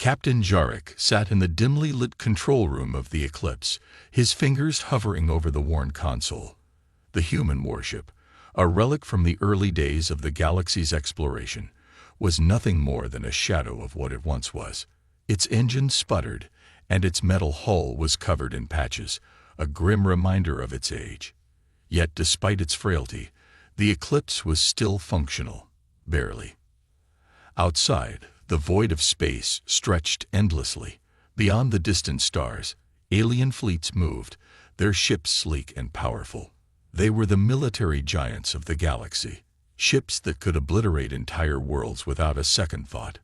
Captain Jarek sat in the dimly lit control room of the Eclipse, his fingers hovering over the worn console. The human warship, a relic from the early days of the galaxy's exploration, was nothing more than a shadow of what it once was. Its engine sputtered, and its metal hull was covered in patches, a grim reminder of its age. Yet despite its frailty, the Eclipse was still functional, barely. Outside, the void of space stretched endlessly. Beyond the distant stars, alien fleets moved, their ships sleek and powerful. They were the military giants of the galaxy, ships that could obliterate entire worlds without a second thought.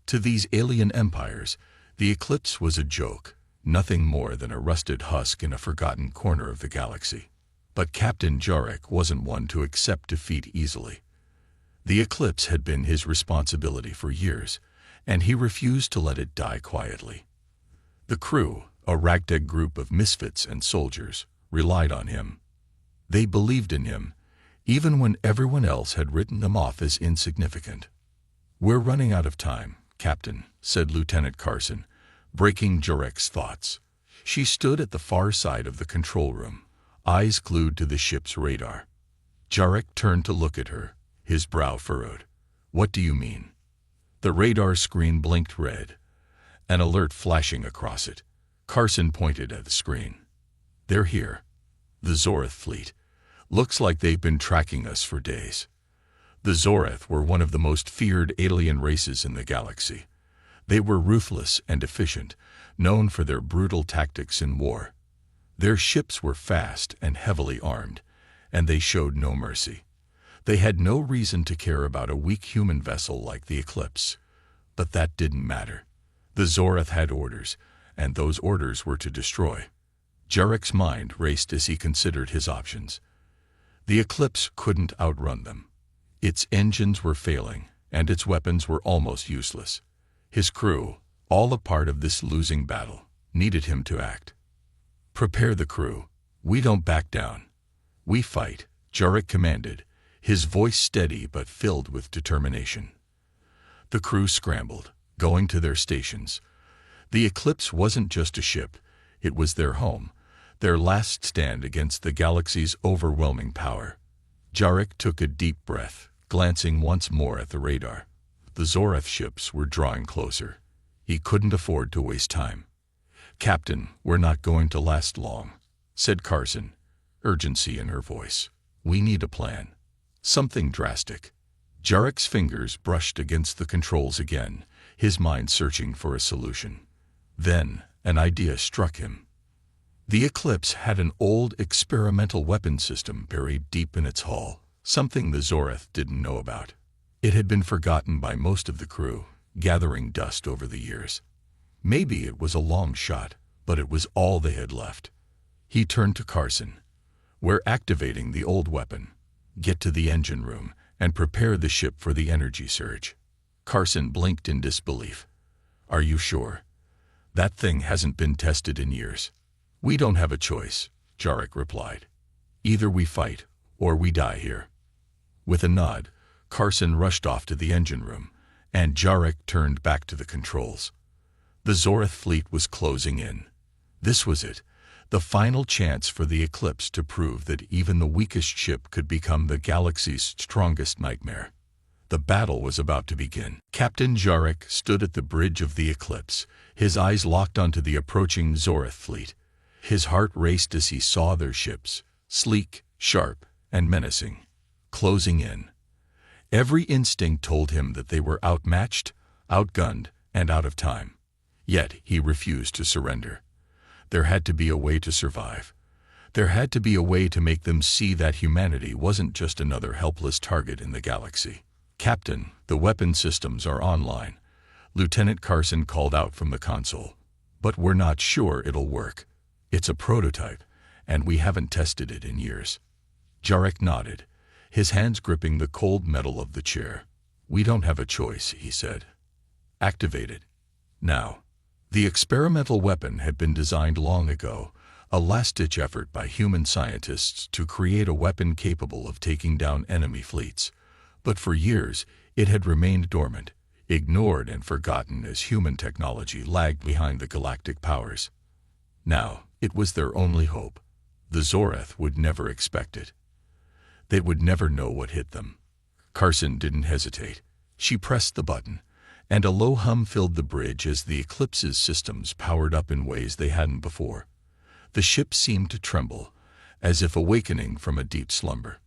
To these alien empires, the Eclipse was a joke, nothing more than a rusted husk in a forgotten corner of the galaxy. But Captain Jarek wasn't one to accept defeat easily. The Eclipse had been his responsibility for years, and he refused to let it die quietly. The crew, a ragtag group of misfits and soldiers, relied on him. They believed in him, even when everyone else had written them off as insignificant. "We're running out of time, Captain," said Lieutenant Carson, breaking Jarek's thoughts. She stood at the far side of the control room, eyes glued to the ship's radar. Jarek turned to look at her, his brow furrowed. "What do you mean?" The radar screen blinked red, an alert flashing across it. Carson pointed at the screen. "They're here. The Zorath fleet. Looks like they've been tracking us for days." The Zorath were one of the most feared alien races in the galaxy. They were ruthless and efficient, known for their brutal tactics in war. Their ships were fast and heavily armed, and they showed no mercy. They had no reason to care about a weak human vessel like the Eclipse. But that didn't matter. The Zorath had orders, and those orders were to destroy. Jarek's mind raced as he considered his options. The Eclipse couldn't outrun them. Its engines were failing, and its weapons were almost useless. His crew, all a part of this losing battle, needed him to act. "Prepare the crew. We don't back down. We fight," Jarek commanded, his voice steady but filled with determination. The crew scrambled, going to their stations. The Eclipse wasn't just a ship, it was their home, their last stand against the galaxy's overwhelming power. Jarek took a deep breath, glancing once more at the radar. The Zorath ships were drawing closer. He couldn't afford to waste time. "Captain, we're not going to last long," said Carson, urgency in her voice. "We need a plan. Something drastic." Jarek's fingers brushed against the controls again, his mind searching for a solution. Then, an idea struck him. The Eclipse had an old experimental weapon system buried deep in its hull, something the Zorath didn't know about. It had been forgotten by most of the crew, gathering dust over the years. Maybe it was a long shot, but it was all they had left. He turned to Carson. "We're activating the old weapon. Get to the engine room and prepare the ship for the energy surge." Carson blinked in disbelief. "Are you sure? That thing hasn't been tested in years." "We don't have a choice," Jarek replied. "Either we fight, or we die here." With a nod, Carson rushed off to the engine room, and Jarek turned back to the controls. The Zorath fleet was closing in. This was it, the final chance for the Eclipse to prove that even the weakest ship could become the galaxy's strongest nightmare. The battle was about to begin. Captain Jarek stood at the bridge of the Eclipse, his eyes locked onto the approaching Zorath fleet. His heart raced as he saw their ships, sleek, sharp, and menacing, closing in. Every instinct told him that they were outmatched, outgunned, and out of time. Yet he refused to surrender. There had to be a way to survive. There had to be a way to make them see that humanity wasn't just another helpless target in the galaxy. "Captain, the weapon systems are online," Lieutenant Carson called out from the console. "But we're not sure it'll work. It's a prototype, and we haven't tested it in years." Jarek nodded, his hands gripping the cold metal of the chair. "We don't have a choice," he said. "Activate it. Now." The experimental weapon had been designed long ago, a last-ditch effort by human scientists to create a weapon capable of taking down enemy fleets. But for years, it had remained dormant, ignored and forgotten as human technology lagged behind the galactic powers. Now, it was their only hope. The Zoreth would never expect it. They would never know what hit them. Carson didn't hesitate. She pressed the button, and a low hum filled the bridge as the Eclipse's systems powered up in ways they hadn't before. The ship seemed to tremble, as if awakening from a deep slumber.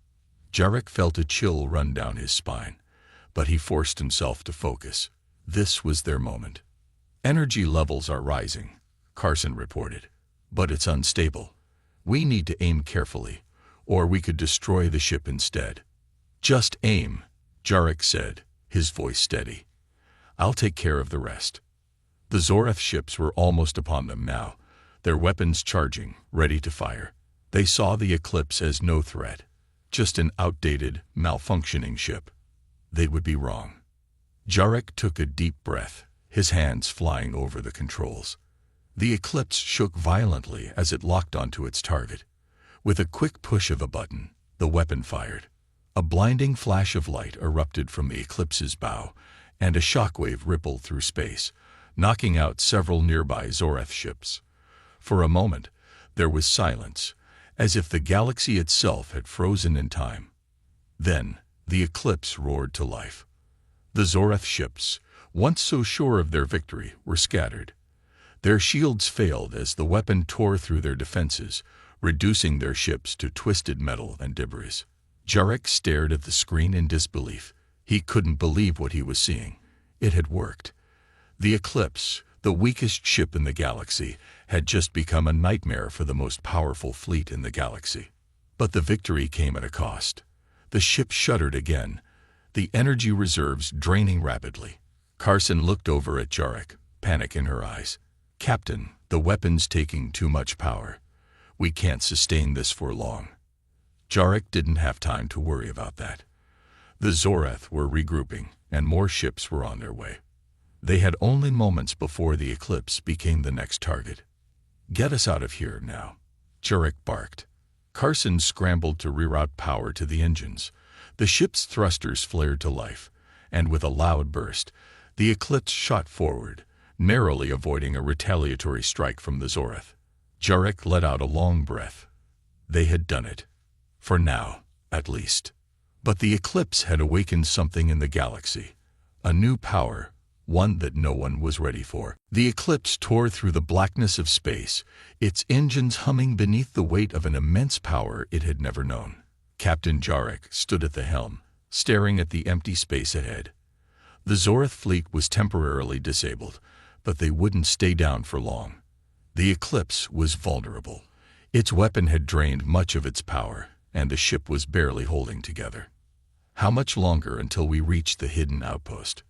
Jarek felt a chill run down his spine, but he forced himself to focus. This was their moment. "Energy levels are rising," Carson reported, "but it's unstable. We need to aim carefully, or we could destroy the ship instead." "Just aim," Jarek said, his voice steady. "I'll take care of the rest." The Zoreth ships were almost upon them now, their weapons charging, ready to fire. They saw the Eclipse as no threat, just an outdated, malfunctioning ship. They would be wrong. Jarek took a deep breath, his hands flying over the controls. The Eclipse shook violently as it locked onto its target. With a quick push of a button, the weapon fired. A blinding flash of light erupted from the Eclipse's bow, and a shockwave rippled through space, knocking out several nearby Zoreth ships. For a moment, there was silence, as if the galaxy itself had frozen in time. Then, the Eclipse roared to life. The Zoreth ships, once so sure of their victory, were scattered. Their shields failed as the weapon tore through their defenses, reducing their ships to twisted metal and debris. Jarek stared at the screen in disbelief. He couldn't believe what he was seeing. It had worked. The Eclipse, the weakest ship in the galaxy, had just become a nightmare for the most powerful fleet in the galaxy. But the victory came at a cost. The ship shuddered again, the energy reserves draining rapidly. Carson looked over at Jarek, panic in her eyes. "Captain, the weapon's taking too much power. We can't sustain this for long." Jarek didn't have time to worry about that. The Zoreth were regrouping, and more ships were on their way. They had only moments before the Eclipse became the next target. "Get us out of here now," Jarek barked. Carson scrambled to reroute power to the engines. The ship's thrusters flared to life, and with a loud burst, the Eclipse shot forward, narrowly avoiding a retaliatory strike from the Zoreth. Jarek let out a long breath. They had done it. For now, at least. But the Eclipse had awakened something in the galaxy. A new power, one that no one was ready for. The Eclipse tore through the blackness of space, its engines humming beneath the weight of an immense power it had never known. Captain Jarek stood at the helm, staring at the empty space ahead. The Zoreth fleet was temporarily disabled, but they wouldn't stay down for long. The Eclipse was vulnerable. Its weapon had drained much of its power, and the ship was barely holding together. "How much longer until we reach the hidden outpost?"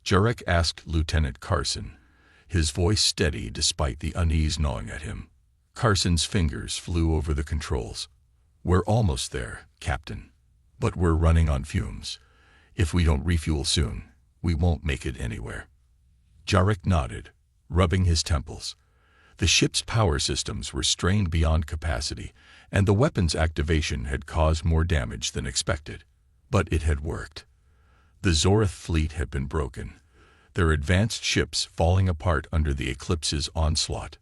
Jarek asked Lieutenant Carson, his voice steady despite the unease gnawing at him. Carson's fingers flew over the controls. "We're almost there, Captain. But we're running on fumes. If we don't refuel soon, we won't make it anywhere." Jarek nodded, rubbing his temples. The ship's power systems were strained beyond capacity, and the weapon's activation had caused more damage than expected. But it had worked. The Zoreth fleet had been broken, their advanced ships falling apart under the Eclipse's onslaught.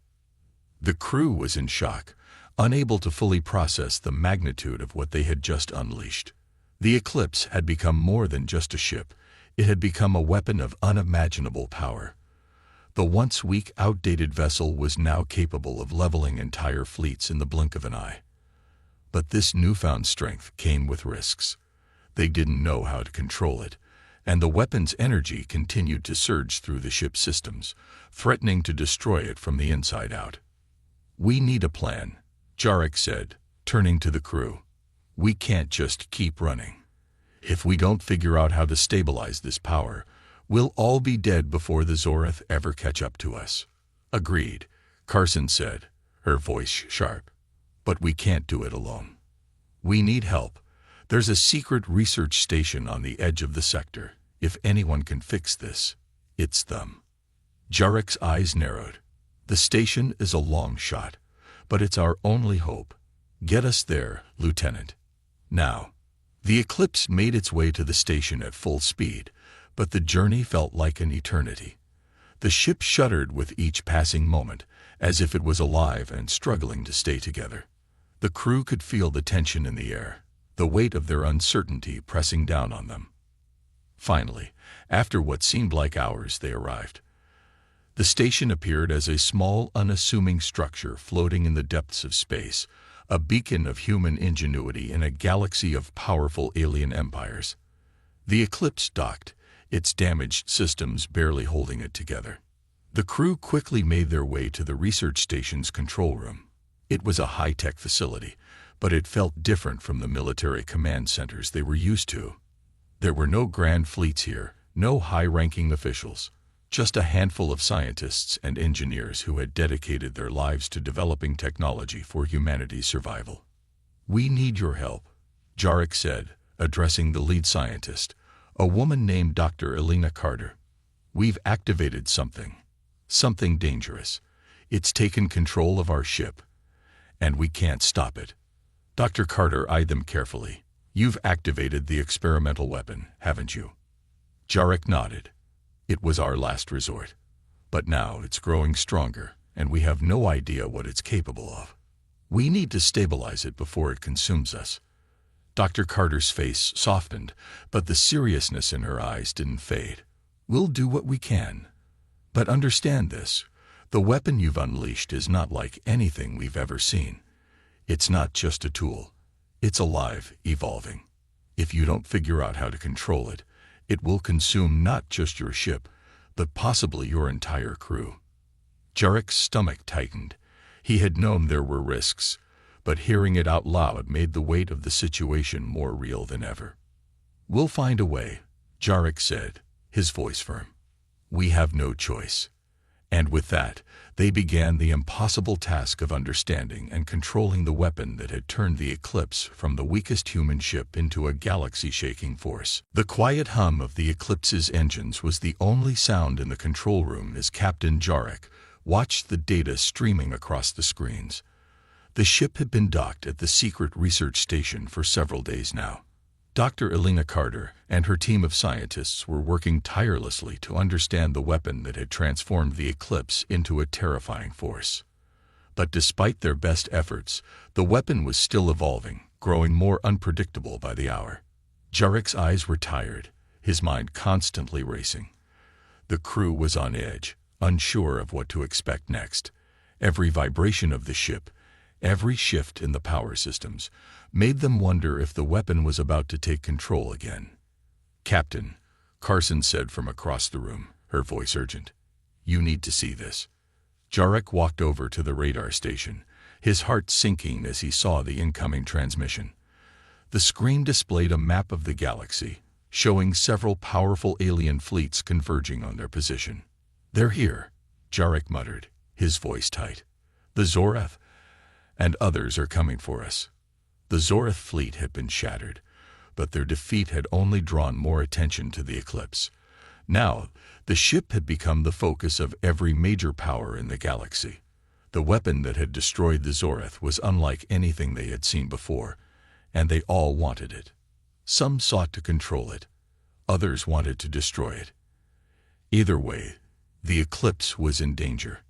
The crew was in shock, unable to fully process the magnitude of what they had just unleashed. The Eclipse had become more than just a ship. It had become a weapon of unimaginable power. The once weak, outdated vessel was now capable of leveling entire fleets in the blink of an eye. But this newfound strength came with risks. They didn't know how to control it, and the weapon's energy continued to surge through the ship's systems, threatening to destroy it from the inside out. "We need a plan," Jarek said, turning to the crew. "We can't just keep running. If we don't figure out how to stabilize this power, we'll all be dead before the Zoreth ever catch up to us." "Agreed," Carson said, her voice sharp. "But we can't do it alone. We need help. There's a secret research station on the edge of the sector. If anyone can fix this, it's them." Jarek's eyes narrowed. "The station is a long shot, but it's our only hope. Get us there, Lieutenant. Now." The Eclipse made its way to the station at full speed, but the journey felt like an eternity. The ship shuddered with each passing moment, as if it was alive and struggling to stay together. The crew could feel the tension in the air, the weight of their uncertainty pressing down on them. Finally, after what seemed like hours, they arrived. The station appeared as a small, unassuming structure floating in the depths of space, a beacon of human ingenuity in a galaxy of powerful alien empires. The Eclipse docked, its damaged systems barely holding it together. The crew quickly made their way to the research station's control room. It was a high-tech facility, but it felt different from the military command centers they were used to. There were no grand fleets here, no high-ranking officials, just a handful of scientists and engineers who had dedicated their lives to developing technology for humanity's survival. "We need your help," Jarek said, addressing the lead scientist, a woman named Dr. Elena Carter. "We've activated something dangerous. It's taken control of our ship, and we can't stop it." Dr. Carter eyed them carefully. "You've activated the experimental weapon, haven't you?" Jarek nodded. "It was our last resort. But now it's growing stronger, and we have no idea what it's capable of. We need to stabilize it before it consumes us." Dr. Carter's face softened, but the seriousness in her eyes didn't fade. "We'll do what we can. But understand this, the weapon you've unleashed is not like anything we've ever seen. It's not just a tool. It's alive, evolving. If you don't figure out how to control it, it will consume not just your ship, but possibly your entire crew." Jarek's stomach tightened. He had known there were risks, but hearing it out loud made the weight of the situation more real than ever. "We'll find a way," Jarek said, his voice firm. "We have no choice." And with that, they began the impossible task of understanding and controlling the weapon that had turned the Eclipse from the weakest human ship into a galaxy-shaking force. The quiet hum of the Eclipse's engines was the only sound in the control room as Captain Jarek watched the data streaming across the screens. The ship had been docked at the secret research station for several days now. Dr. Elena Carter and her team of scientists were working tirelessly to understand the weapon that had transformed the Eclipse into a terrifying force. But despite their best efforts, the weapon was still evolving, growing more unpredictable by the hour. Jarek's eyes were tired, his mind constantly racing. The crew was on edge, unsure of what to expect next. Every vibration of the ship, every shift in the power systems, made them wonder if the weapon was about to take control again. "Captain," Carson said from across the room, her voice urgent. "You need to see this." Jarek walked over to the radar station, his heart sinking as he saw the incoming transmission. The screen displayed a map of the galaxy, showing several powerful alien fleets converging on their position. "They're here," Jarek muttered, his voice tight. "The Zorath and others are coming for us." The Zorath fleet had been shattered, but their defeat had only drawn more attention to the Eclipse. Now, the ship had become the focus of every major power in the galaxy. The weapon that had destroyed the Zorath was unlike anything they had seen before, and they all wanted it. Some sought to control it, others wanted to destroy it. Either way, the Eclipse was in danger.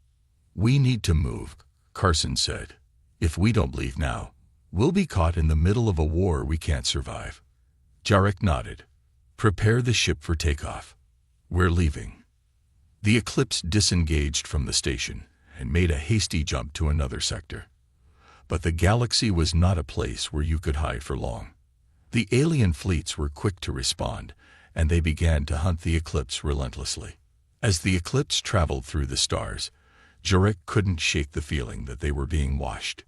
"We need to move," Carson said. "If we don't leave now, we'll be caught in the middle of a war we can't survive." Jarek nodded. "Prepare the ship for takeoff. We're leaving." The Eclipse disengaged from the station and made a hasty jump to another sector. But the galaxy was not a place where you could hide for long. The alien fleets were quick to respond, and they began to hunt the Eclipse relentlessly. As the Eclipse traveled through the stars, Jarek couldn't shake the feeling that they were being watched.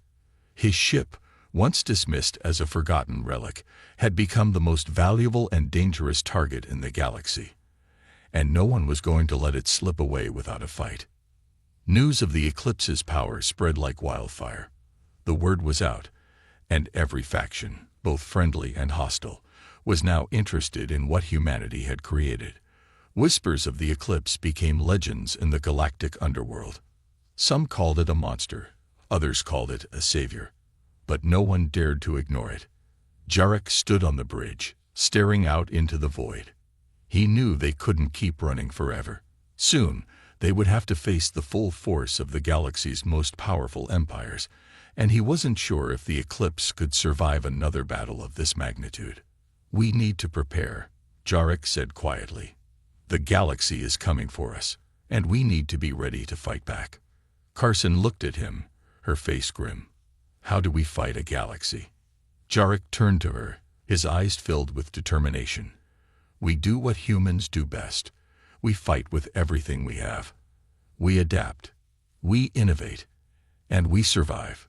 His ship, once dismissed as a forgotten relic, had become the most valuable and dangerous target in the galaxy, and no one was going to let it slip away without a fight. News of the Eclipse's power spread like wildfire. The word was out, and every faction, both friendly and hostile, was now interested in what humanity had created. Whispers of the Eclipse became legends in the galactic underworld. Some called it a monster, others called it a savior, but no one dared to ignore it. Jarek stood on the bridge, staring out into the void. He knew they couldn't keep running forever. Soon, they would have to face the full force of the galaxy's most powerful empires, and he wasn't sure if the Eclipse could survive another battle of this magnitude. "We need to prepare," Jarek said quietly. "The galaxy is coming for us, and we need to be ready to fight back." Carson looked at him, her face grim. "How do we fight a galaxy?" Jarek turned to her, his eyes filled with determination. "We do what humans do best. We fight with everything we have. We adapt. We innovate. And we survive."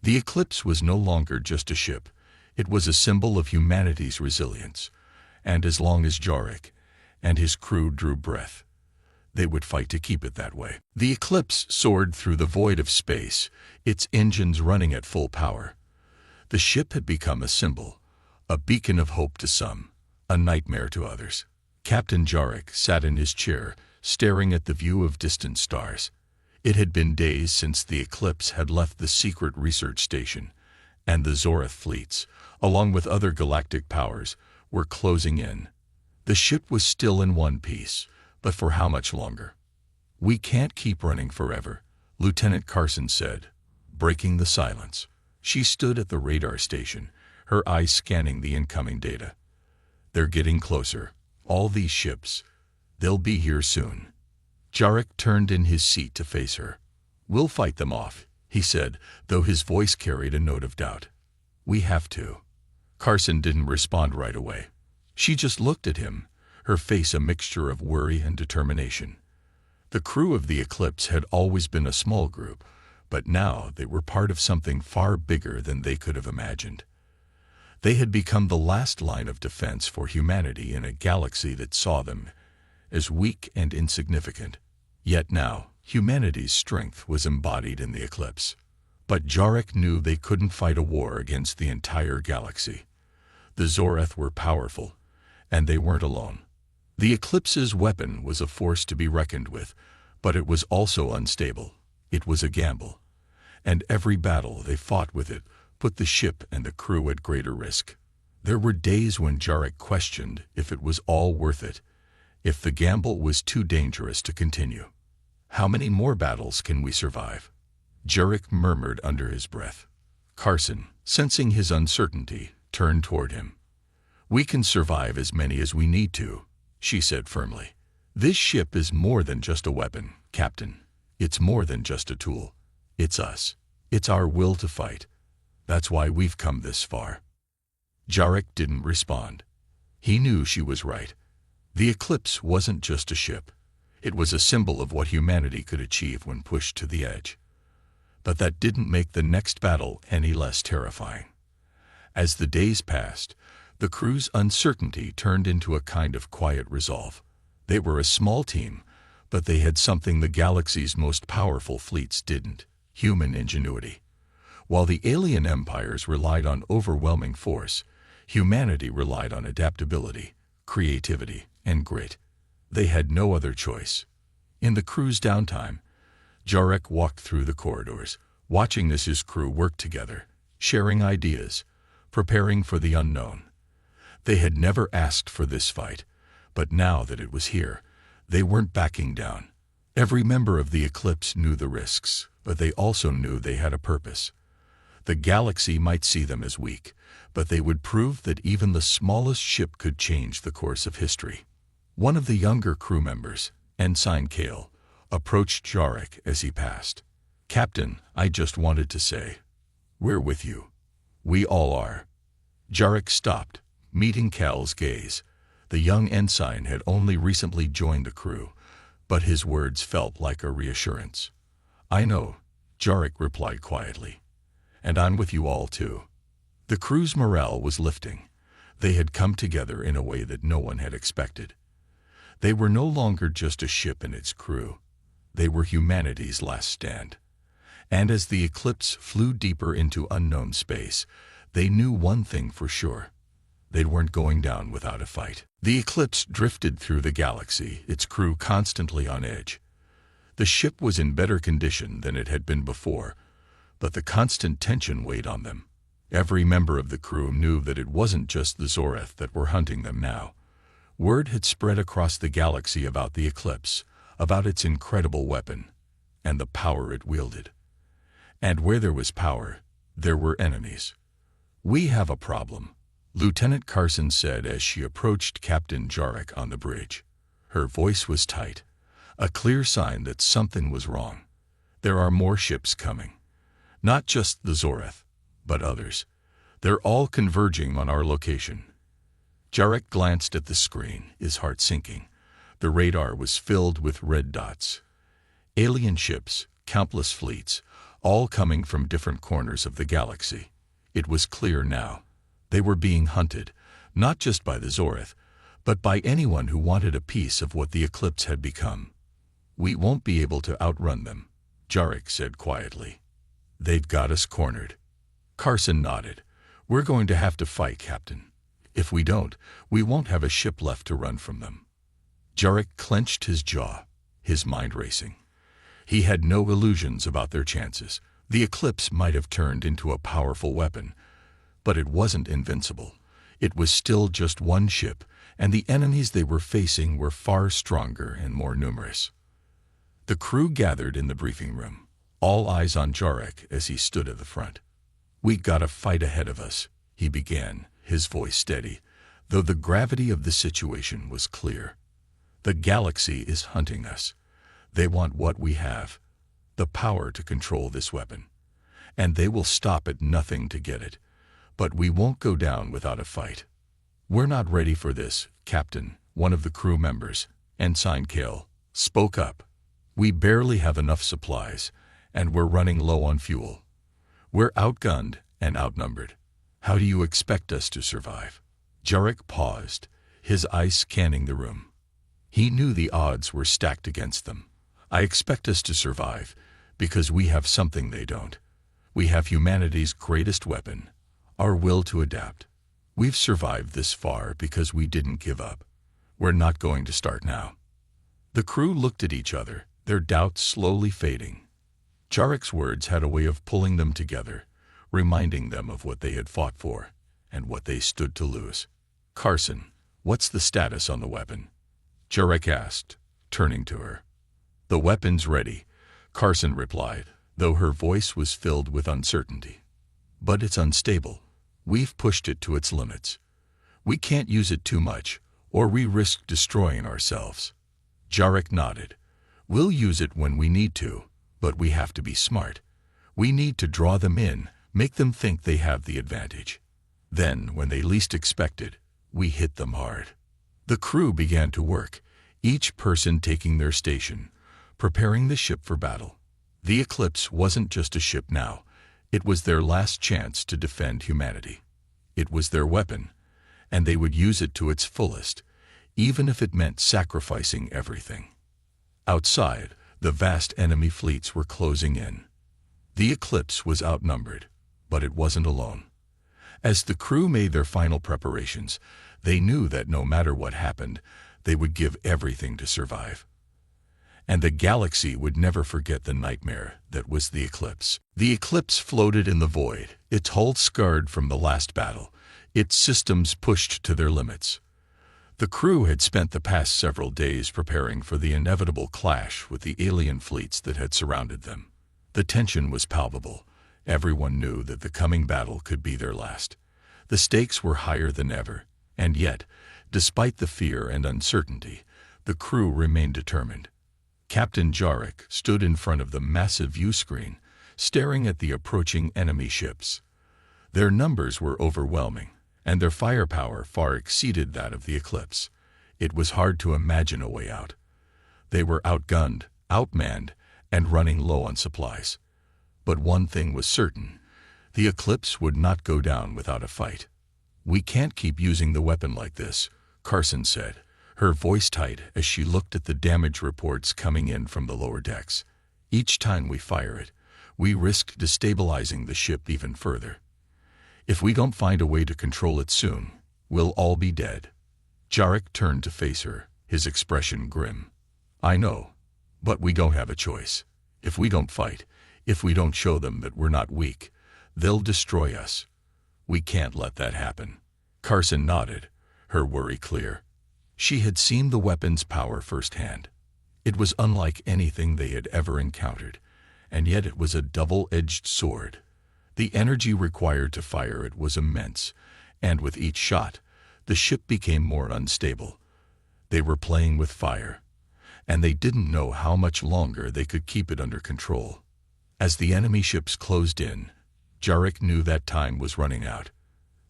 The Eclipse was no longer just a ship. It was a symbol of humanity's resilience. And as long as Jarek and his crew drew breath, they would fight to keep it that way. The Eclipse soared through the void of space, its engines running at full power. The ship had become a symbol, a beacon of hope to some, a nightmare to others. Captain Jarek sat in his chair, staring at the view of distant stars. It had been days since the Eclipse had left the secret research station, and the Zorath fleets, along with other galactic powers, were closing in. The ship was still in one piece, but for how much longer? "We can't keep running forever," Lieutenant Carson said, breaking the silence. She stood at the radar station, her eyes scanning the incoming data. "They're getting closer. All these ships. They'll be here soon." Jarek turned in his seat to face her. "We'll fight them off," he said, though his voice carried a note of doubt. "We have to." Carson didn't respond right away. She just looked at him, her face a mixture of worry and determination. The crew of the Eclipse had always been a small group, but now they were part of something far bigger than they could have imagined. They had become the last line of defense for humanity in a galaxy that saw them as weak and insignificant. Yet now, humanity's strength was embodied in the Eclipse. But Jarek knew they couldn't fight a war against the entire galaxy. The Zorath were powerful, and they weren't alone. The Eclipse's weapon was a force to be reckoned with, but it was also unstable. It was a gamble. And every battle they fought with it put the ship and the crew at greater risk. There were days when Jarek questioned if it was all worth it, if the gamble was too dangerous to continue. "How many more battles can we survive?" Jarek murmured under his breath. Carson, sensing his uncertainty, turned toward him. "We can survive as many as we need to," she said firmly. "This ship is more than just a weapon, Captain. It's more than just a tool. It's us. It's our will to fight. That's why we've come this far." Jarek didn't respond. He knew she was right. The Eclipse wasn't just a ship. It was a symbol of what humanity could achieve when pushed to the edge. But that didn't make the next battle any less terrifying. As the days passed, the crew's uncertainty turned into a kind of quiet resolve. They were a small team, but they had something the galaxy's most powerful fleets didn't: human ingenuity. While the alien empires relied on overwhelming force, humanity relied on adaptability, creativity, and grit. They had no other choice. In the crew's downtime, Jarek walked through the corridors, watching as his crew worked together, sharing ideas, preparing for the unknown. They had never asked for this fight, but now that it was here, they weren't backing down. Every member of the Eclipse knew the risks, but they also knew they had a purpose. The galaxy might see them as weak, but they would prove that even the smallest ship could change the course of history. One of the younger crew members, Ensign Kale, approached Jarek as he passed. "Captain, I just wanted to say, we're with you. We all are." Jarek stopped, meeting Kale's gaze. The young ensign had only recently joined the crew, but his words felt like a reassurance. "I know," Jarek replied quietly. "And I'm with you all too." The crew's morale was lifting. They had come together in a way that no one had expected. They were no longer just a ship and its crew. They were humanity's last stand. And as the Eclipse flew deeper into unknown space, they knew one thing for sure: they weren't going down without a fight. The Eclipse drifted through the galaxy, its crew constantly on edge. The ship was in better condition than it had been before, but the constant tension weighed on them. Every member of the crew knew that it wasn't just the Zorath that were hunting them now. Word had spread across the galaxy about the eclipse, about its incredible weapon, and the power it wielded. And where there was power, there were enemies. "We have a problem," Lieutenant Carson said as she approached Captain Jarek on the bridge. Her voice was tight, a clear sign that something was wrong. "There are more ships coming. Not just the Zoreth, but others. They're all converging on our location." Jarek glanced at the screen, his heart sinking. The radar was filled with red dots. Alien ships, countless fleets, all coming from different corners of the galaxy. It was clear now. They were being hunted, not just by the Zoreth, but by anyone who wanted a piece of what the eclipse had become. "We won't be able to outrun them," Jarek said quietly. "They've got us cornered." Carson nodded. "We're going to have to fight, Captain. If we don't, we won't have a ship left to run from them." Jarek clenched his jaw, his mind racing. He had no illusions about their chances. The eclipse might have turned into a powerful weapon, but it wasn't invincible. It was still just one ship, and the enemies they were facing were far stronger and more numerous. The crew gathered in the briefing room, all eyes on Jarek as he stood at the front. "We got a fight ahead of us," he began, his voice steady, though the gravity of the situation was clear. "The galaxy is hunting us. They want what we have, the power to control this weapon. And they will stop at nothing to get it. But we won't go down without a fight." "We're not ready for this, Captain," one of the crew members, Ensign Kale, spoke up. "We barely have enough supplies, and we're running low on fuel. We're outgunned and outnumbered. How do you expect us to survive?" Jarek paused, his eyes scanning the room. He knew the odds were stacked against them. "I expect us to survive because we have something they don't. We have humanity's greatest weapon, our will to adapt. We've survived this far because we didn't give up. We're not going to start now." The crew looked at each other, their doubts slowly fading. Jarek's words had a way of pulling them together, reminding them of what they had fought for and what they stood to lose. "Carson, what's the status on the weapon?" Jarek asked, turning to her. "The weapon's ready," Carson replied, though her voice was filled with uncertainty. "But it's unstable. We've pushed it to its limits. We can't use it too much, or we risk destroying ourselves." Jarek nodded. "We'll use it when we need to, but we have to be smart. We need to draw them in, make them think they have the advantage. Then, when they least expect it, we hit them hard." The crew began to work, each person taking their station, preparing the ship for battle. The Eclipse wasn't just a ship now. It was their last chance to defend humanity. It was their weapon, and they would use it to its fullest, even if it meant sacrificing everything. Outside, the vast enemy fleets were closing in. The Eclipse was outnumbered, but it wasn't alone. As the crew made their final preparations, they knew that no matter what happened, they would give everything to survive. And the galaxy would never forget the nightmare that was the Eclipse. The Eclipse floated in the void, its hull scarred from the last battle, its systems pushed to their limits. The crew had spent the past several days preparing for the inevitable clash with the alien fleets that had surrounded them. The tension was palpable. Everyone knew that the coming battle could be their last. The stakes were higher than ever, and yet, despite the fear and uncertainty, the crew remained determined. Captain Jarek stood in front of the massive viewscreen, staring at the approaching enemy ships. Their numbers were overwhelming, and their firepower far exceeded that of the Eclipse. It was hard to imagine a way out. They were outgunned, outmanned, and running low on supplies. But one thing was certain: the Eclipse would not go down without a fight. "We can't keep using the weapon like this," Carson said, her voice tight as she looked at the damage reports coming in from the lower decks. "Each time we fire it, we risk destabilizing the ship even further. If we don't find a way to control it soon, we'll all be dead." Jarek turned to face her, his expression grim. "I know, but we don't have a choice. If we don't fight, if we don't show them that we're not weak, they'll destroy us. We can't let that happen." Carson nodded, her worry clear. She had seen the weapon's power firsthand. It was unlike anything they had ever encountered, and yet it was a double-edged sword. The energy required to fire it was immense, and with each shot, the ship became more unstable. They were playing with fire, and they didn't know how much longer they could keep it under control. As the enemy ships closed in, Jarek knew that time was running out.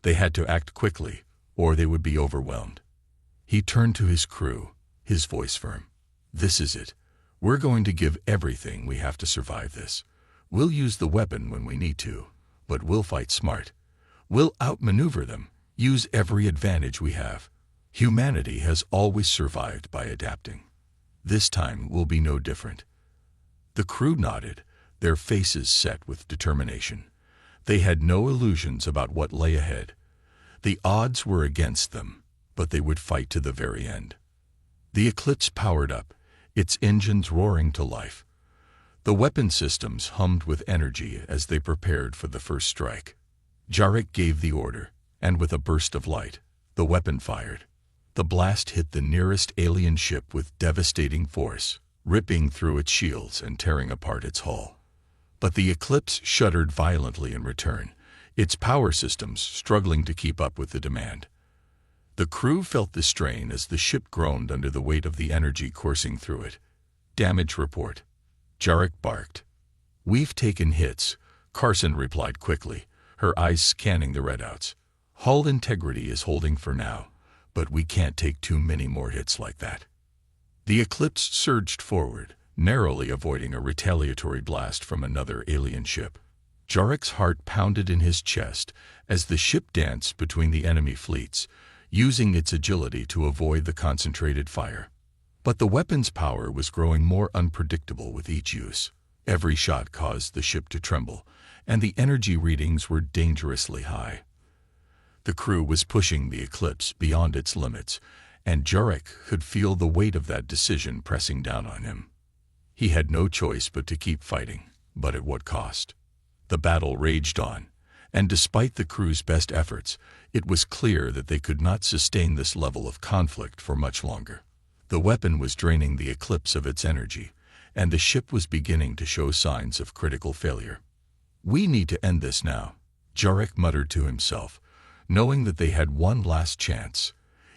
They had to act quickly, or they would be overwhelmed. He turned to his crew, his voice firm. "This is it. We're going to give everything we have to survive this. We'll use the weapon when we need to, but we'll fight smart. We'll outmaneuver them, use every advantage we have. Humanity has always survived by adapting. This time will be no different." The crew nodded, their faces set with determination. They had no illusions about what lay ahead. The odds were against them, but they would fight to the very end. The Eclipse powered up, its engines roaring to life. The weapon systems hummed with energy as they prepared for the first strike. Jarek gave the order, and with a burst of light, the weapon fired. The blast hit the nearest alien ship with devastating force, ripping through its shields and tearing apart its hull. But the Eclipse shuddered violently in return, its power systems struggling to keep up with the demand. The crew felt the strain as the ship groaned under the weight of the energy coursing through it. "Damage report." Jarek barked. "We've taken hits," Carson replied quickly, her eyes scanning the readouts. "Hull integrity is holding for now, but we can't take too many more hits like that." The Eclipse surged forward, narrowly avoiding a retaliatory blast from another alien ship. Jarek's heart pounded in his chest as the ship danced between the enemy fleets, using its agility to avoid the concentrated fire. But the weapon's power was growing more unpredictable with each use. Every shot caused the ship to tremble, and the energy readings were dangerously high. The crew was pushing the Eclipse beyond its limits, and Jarek could feel the weight of that decision pressing down on him. He had no choice but to keep fighting, but at what cost? The battle raged on, and despite the crew's best efforts, it was clear that they could not sustain this level of conflict for much longer. The weapon was draining the Eclipse of its energy, and the ship was beginning to show signs of critical failure. "We need to end this now," Jarek muttered to himself, knowing that they had one last chance.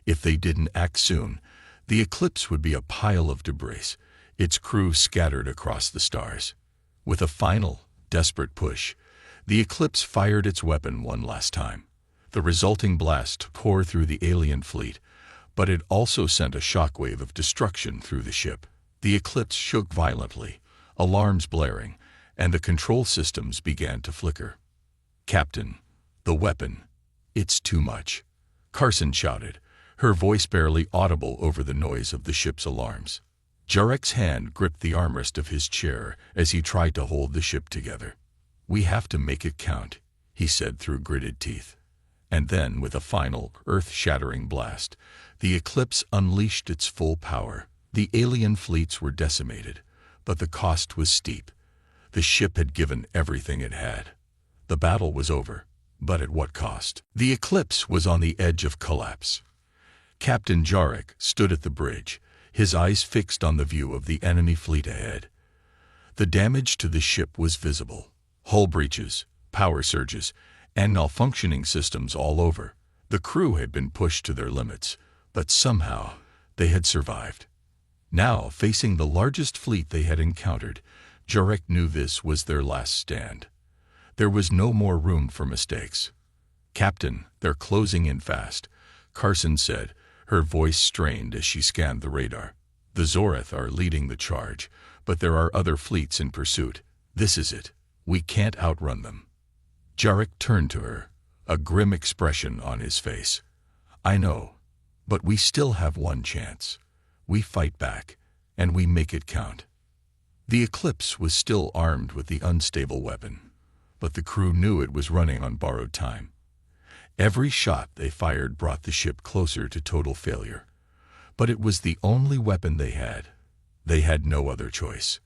If they didn't act soon, the Eclipse would be a pile of debris, its crew scattered across the stars. With a final, desperate push, the Eclipse fired its weapon one last time. The resulting blast tore through the alien fleet, but it also sent a shockwave of destruction through the ship. The Eclipse shook violently, alarms blaring, and the control systems began to flicker. "Captain, the weapon. It's too much," Carson shouted, her voice barely audible over the noise of the ship's alarms. Jarek's hand gripped the armrest of his chair as he tried to hold the ship together. "We have to make it count," he said through gritted teeth. And then, with a final, earth-shattering blast, the Eclipse unleashed its full power. The alien fleets were decimated, but the cost was steep. The ship had given everything it had. The battle was over, but at what cost? The Eclipse was on the edge of collapse. Captain Jarek stood at the bridge, his eyes fixed on the view of the enemy fleet ahead. The damage to the ship was visible. Hull breaches, power surges, and malfunctioning systems all over. The crew had been pushed to their limits, but somehow they had survived. Now, facing the largest fleet they had encountered, Jarek knew this was their last stand. There was no more room for mistakes. "Captain, they're closing in fast," Carson said, her voice strained as she scanned the radar. "The Zoreth are leading the charge, but there are other fleets in pursuit. This is it. We can't outrun them." Jarek turned to her, a grim expression on his face. "I know, but we still have one chance. We fight back, and we make it count." The Eclipse was still armed with the unstable weapon, but the crew knew it was running on borrowed time. Every shot they fired brought the ship closer to total failure, but it was the only weapon they had. They had no other choice.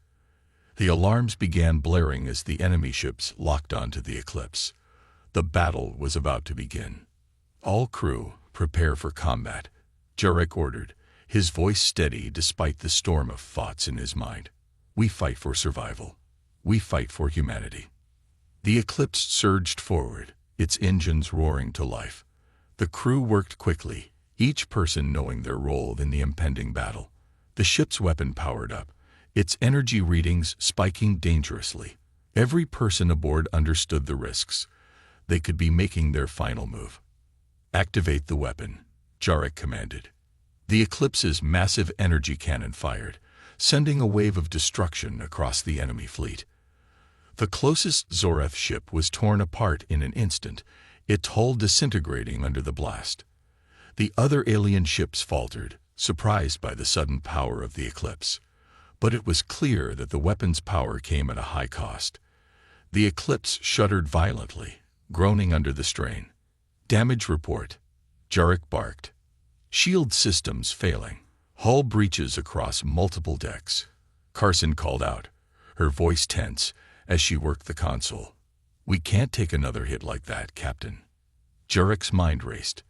The alarms began blaring as the enemy ships locked onto the Eclipse. The battle was about to begin. "All crew, prepare for combat," Jarek ordered, his voice steady despite the storm of thoughts in his mind. We fight for survival. We fight for humanity. The Eclipse surged forward, its engines roaring to life. The crew worked quickly, each person knowing their role in the impending battle. The ship's weapon powered up, its energy readings spiking dangerously. Every person aboard understood the risks. They could be making their final move. Activate the weapon, Jarek commanded. The Eclipse's massive energy cannon fired, sending a wave of destruction across the enemy fleet. The closest Zoreth ship was torn apart in an instant, its hull disintegrating under the blast. The other alien ships faltered, surprised by the sudden power of the Eclipse. But it was clear that the weapon's power came at a high cost. The Eclipse shuddered violently, groaning under the strain. Damage report, Jarek barked. Shield systems failing. Hull breaches across multiple decks. Carson called out, her voice tense as she worked the console. We can't take another hit like that, Captain. Jarek's mind raced.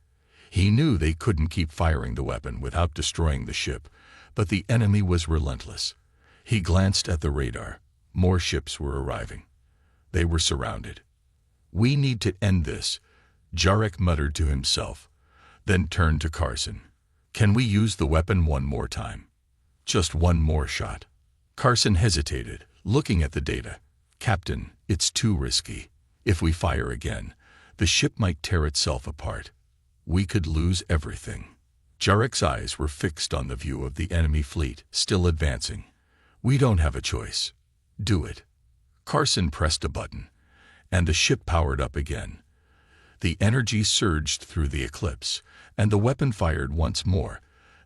He knew they couldn't keep firing the weapon without destroying the ship, but the enemy was relentless. He glanced at the radar. More ships were arriving. They were surrounded. We need to end this, Jarek muttered to himself, then turned to Carson. Can we use the weapon one more time? Just one more shot. Carson hesitated, looking at the data. Captain, it's too risky. If we fire again, the ship might tear itself apart. We could lose everything. Jarek's eyes were fixed on the view of the enemy fleet, still advancing. We don't have a choice. Do it. Carson pressed a button, and the ship powered up again. The energy surged through the Eclipse, and the weapon fired once more,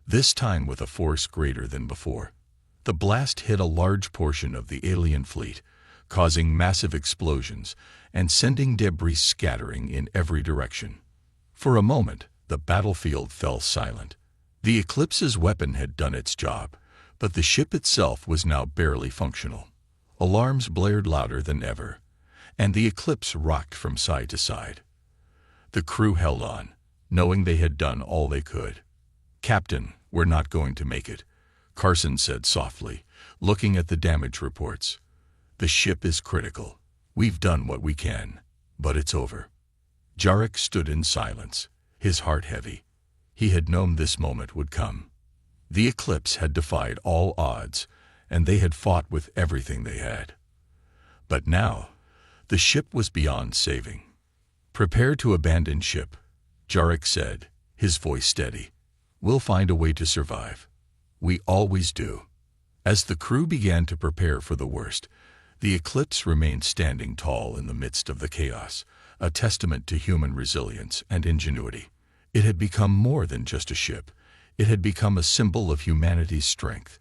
this time with a force greater than before. The blast hit a large portion of the alien fleet, causing massive explosions and sending debris scattering in every direction. For a moment, the battlefield fell silent. The Eclipse's weapon had done its job, but the ship itself was now barely functional. Alarms blared louder than ever, and the Eclipse rocked from side to side. The crew held on, knowing they had done all they could. Captain, we're not going to make it, Carson said softly, looking at the damage reports. The ship is critical. We've done what we can, but it's over. Jarek stood in silence, his heart heavy. He had known this moment would come. The Eclipse had defied all odds, and they had fought with everything they had. But now, the ship was beyond saving. Prepare to abandon ship, Jarek said, his voice steady. We'll find a way to survive. We always do. As the crew began to prepare for the worst, the Eclipse remained standing tall in the midst of the chaos, a testament to human resilience and ingenuity. It had become more than just a ship. It had become a symbol of humanity's strength.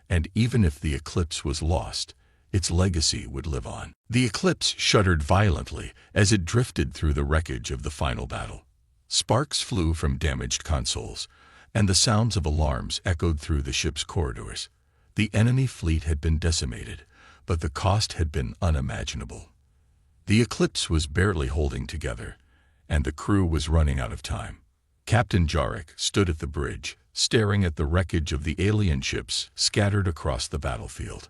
And even if the Eclipse was lost, its legacy would live on. The Eclipse shuddered violently as it drifted through the wreckage of the final battle. Sparks flew from damaged consoles, and the sounds of alarms echoed through the ship's corridors. The enemy fleet had been decimated, but the cost had been unimaginable. The Eclipse was barely holding together, and the crew was running out of time. Captain Jarek stood at the bridge, staring at the wreckage of the alien ships scattered across the battlefield.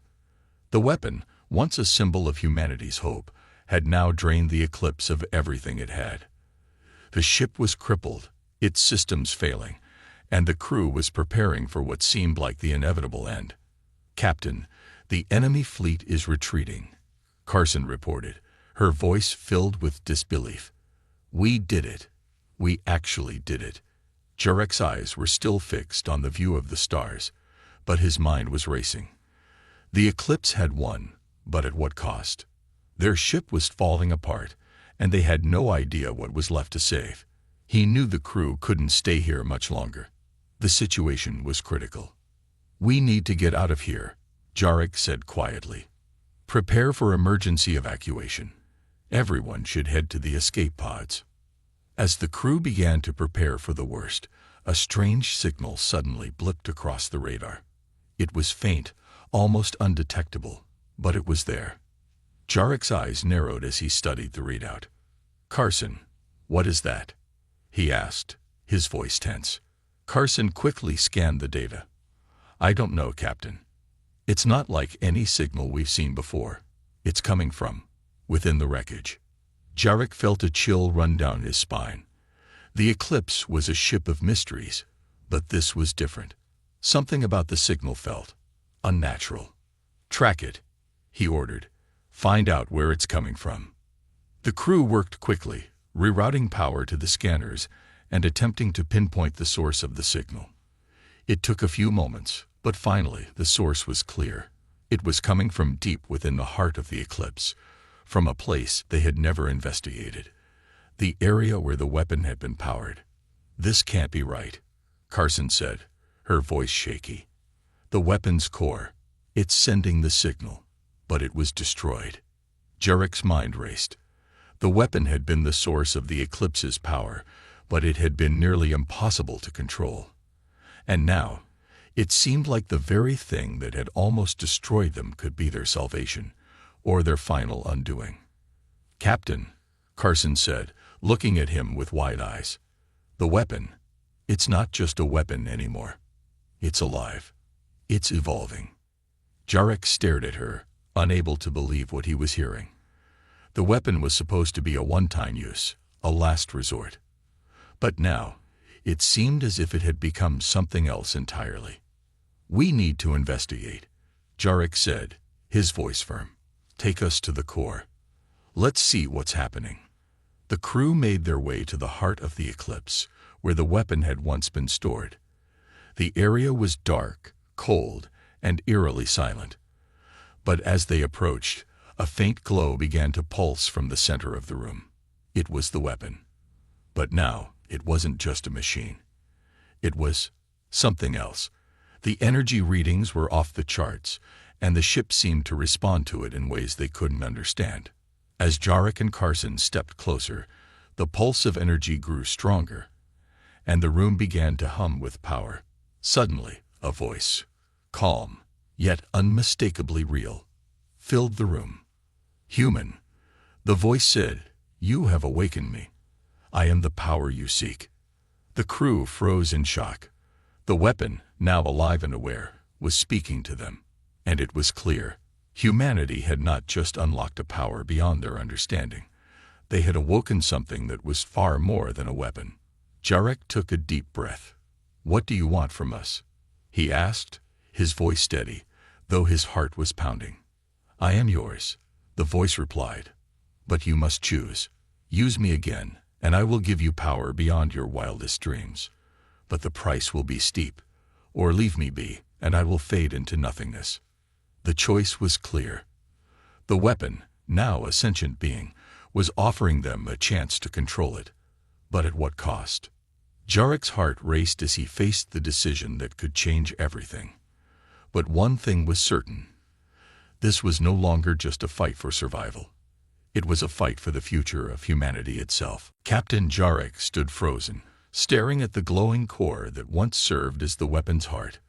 The weapon, once a symbol of humanity's hope, had now drained the Eclipse of everything it had. The ship was crippled, its systems failing, and the crew was preparing for what seemed like the inevitable end. Captain, the enemy fleet is retreating, Carson reported, her voice filled with disbelief. We did it. We actually did it. Jarek's eyes were still fixed on the view of the stars, but his mind was racing. The Eclipse had won, but at what cost? Their ship was falling apart, and they had no idea what was left to save. He knew the crew couldn't stay here much longer. The situation was critical. We need to get out of here, Jarek said quietly. Prepare for emergency evacuation. Everyone should head to the escape pods. As the crew began to prepare for the worst, a strange signal suddenly blipped across the radar. It was faint, almost undetectable, but it was there. Jarek's eyes narrowed as he studied the readout. Carson, what is that? He asked, his voice tense. Carson quickly scanned the data. I don't know, Captain. It's not like any signal we've seen before. It's coming from within the wreckage. Jarek felt a chill run down his spine. The Eclipse was a ship of mysteries, but this was different. Something about the signal felt unnatural. Track it, he ordered. Find out where it's coming from. The crew worked quickly, rerouting power to the scanners and attempting to pinpoint the source of the signal. It took a few moments, but finally the source was clear. It was coming from deep within the heart of the Eclipse, from a place they had never investigated. The area where the weapon had been powered. This can't be right, Carson said, her voice shaky. The weapon's core. It's sending the signal, but it was destroyed. Jarek's mind raced. The weapon had been the source of the Eclipse's power, but it had been nearly impossible to control. And now, it seemed like the very thing that had almost destroyed them could be their salvation, or their final undoing. Captain, Carson said, looking at him with wide eyes. The weapon, it's not just a weapon anymore. It's alive. It's evolving. Jarek stared at her, unable to believe what he was hearing. The weapon was supposed to be a one-time use, a last resort. But now, it seemed as if it had become something else entirely. We need to investigate, Jarek said, his voice firm. Take us to the core. Let's see what's happening. The crew made their way to the heart of the Eclipse, where the weapon had once been stored. The area was dark, cold, and eerily silent. But as they approached, a faint glow began to pulse from the center of the room. It was the weapon. But now, it wasn't just a machine. It was something else. The energy readings were off the charts, and the ship seemed to respond to it in ways they couldn't understand. As Jarek and Carson stepped closer, the pulse of energy grew stronger, and the room began to hum with power. Suddenly, a voice, calm, yet unmistakably real, filled the room. Human, the voice said, you have awakened me. I am the power you seek. The crew froze in shock. The weapon, now alive and aware, was speaking to them, and it was clear. Humanity had not just unlocked a power beyond their understanding. They had awoken something that was far more than a weapon. Jarek took a deep breath. What do you want from us? He asked, his voice steady, though his heart was pounding. I am yours, the voice replied. But you must choose. Use me again, and I will give you power beyond your wildest dreams. But the price will be steep. Or leave me be, and I will fade into nothingness. The choice was clear. The weapon, now a sentient being, was offering them a chance to control it. But at what cost? Jarek's heart raced as he faced the decision that could change everything. But one thing was certain. This was no longer just a fight for survival. It was a fight for the future of humanity itself. Captain Jarek stood frozen, staring at the glowing core that once served as the weapon's heart.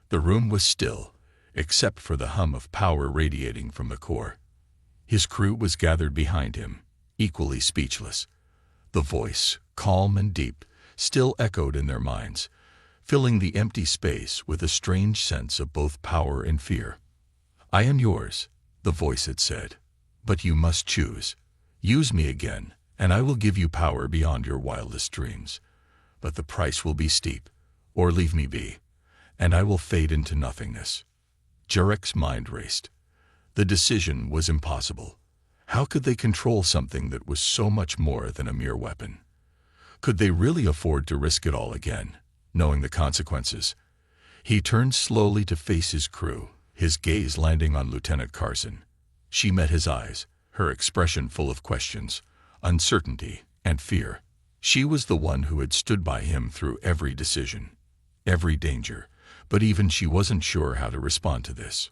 The room was still, except for the hum of power radiating from the core. His crew was gathered behind him, equally speechless. The voice, calm and deep, still echoed in their minds, filling the empty space with a strange sense of both power and fear. I am yours, the voice had said, but you must choose. Use me again, and I will give you power beyond your wildest dreams. But the price will be steep, or leave me be, and I will fade into nothingness. Jarek's mind raced. The decision was impossible. How could they control something that was so much more than a mere weapon? Could they really afford to risk it all again, knowing the consequences? He turned slowly to face his crew, his gaze landing on Lieutenant Carson. She met his eyes, her expression full of questions, uncertainty, and fear. She was the one who had stood by him through every decision, every danger, but even she wasn't sure how to respond to this.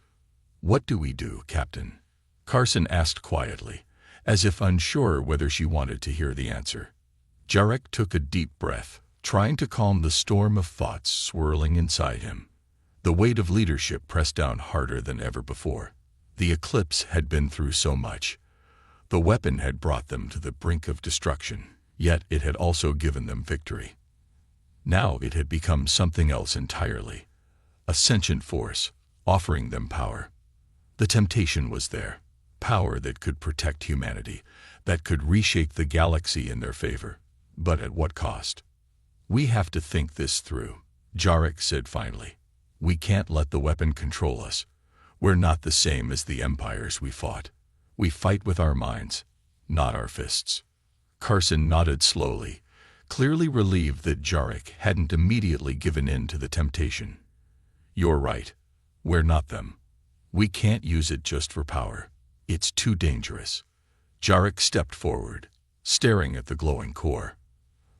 What do we do, Captain? Carson asked quietly, as if unsure whether she wanted to hear the answer. Jarek took a deep breath, trying to calm the storm of thoughts swirling inside him. The weight of leadership pressed down harder than ever before. The Eclipse had been through so much. The weapon had brought them to the brink of destruction, yet it had also given them victory. Now it had become something else entirely, a sentient force, offering them power. The temptation was there, power that could protect humanity, that could reshape the galaxy in their favor. But at what cost? We have to think this through, Jarek said finally. We can't let the weapon control us. We're not the same as the empires we fought. We fight with our minds, not our fists. Carson nodded slowly, clearly relieved that Jarek hadn't immediately given in to the temptation. You're right. We're not them. We can't use it just for power. It's too dangerous. Jarek stepped forward, staring at the glowing core.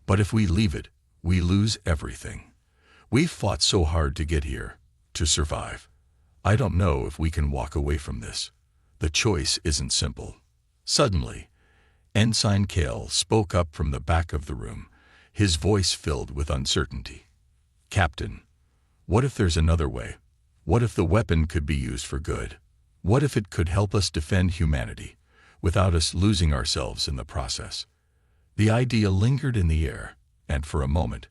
But if we leave it, we lose everything. We've fought so hard to get here, to survive. I don't know if we can walk away from this. The choice isn't simple. Suddenly, Ensign Kale spoke up from the back of the room, his voice filled with uncertainty. Captain, what if there's another way? What if the weapon could be used for good? What if it could help us defend humanity, without us losing ourselves in the process? The idea lingered in the air, and for a moment,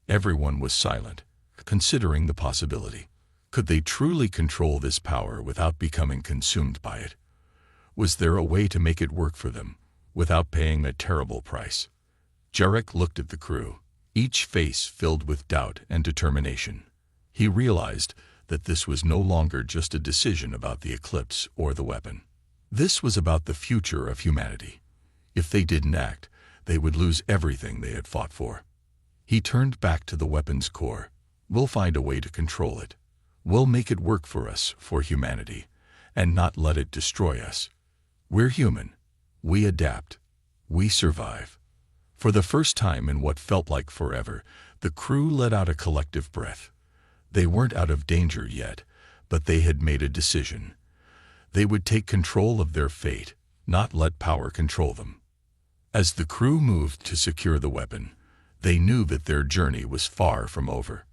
everyone was silent, considering the possibility. Could they truly control this power without becoming consumed by it? Was there a way to make it work for them, without paying a terrible price? Jarek looked at the crew, each face filled with doubt and determination. He realized that this was no longer just a decision about the eclipse or the weapon. This was about the future of humanity. If they didn't act, they would lose everything they had fought for. He turned back to the weapon's core. We'll find a way to control it. We'll make it work for us, for humanity, and not let it destroy us. We're human. We adapt. We survive. For the first time in what felt like forever, the crew let out a collective breath. They weren't out of danger yet, but they had made a decision. They would take control of their fate, not let power control them. As the crew moved to secure the weapon, they knew that their journey was far from over.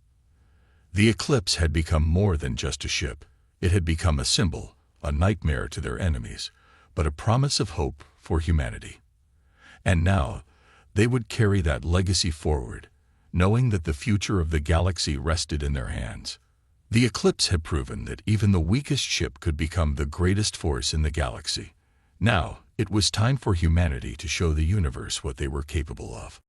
The eclipse had become more than just a ship. It had become a symbol, a nightmare to their enemies, but a promise of hope for humanity. And now, they would carry that legacy forward, knowing that the future of the galaxy rested in their hands. The eclipse had proven that even the weakest ship could become the greatest force in the galaxy. Now, it was time for humanity to show the universe what they were capable of.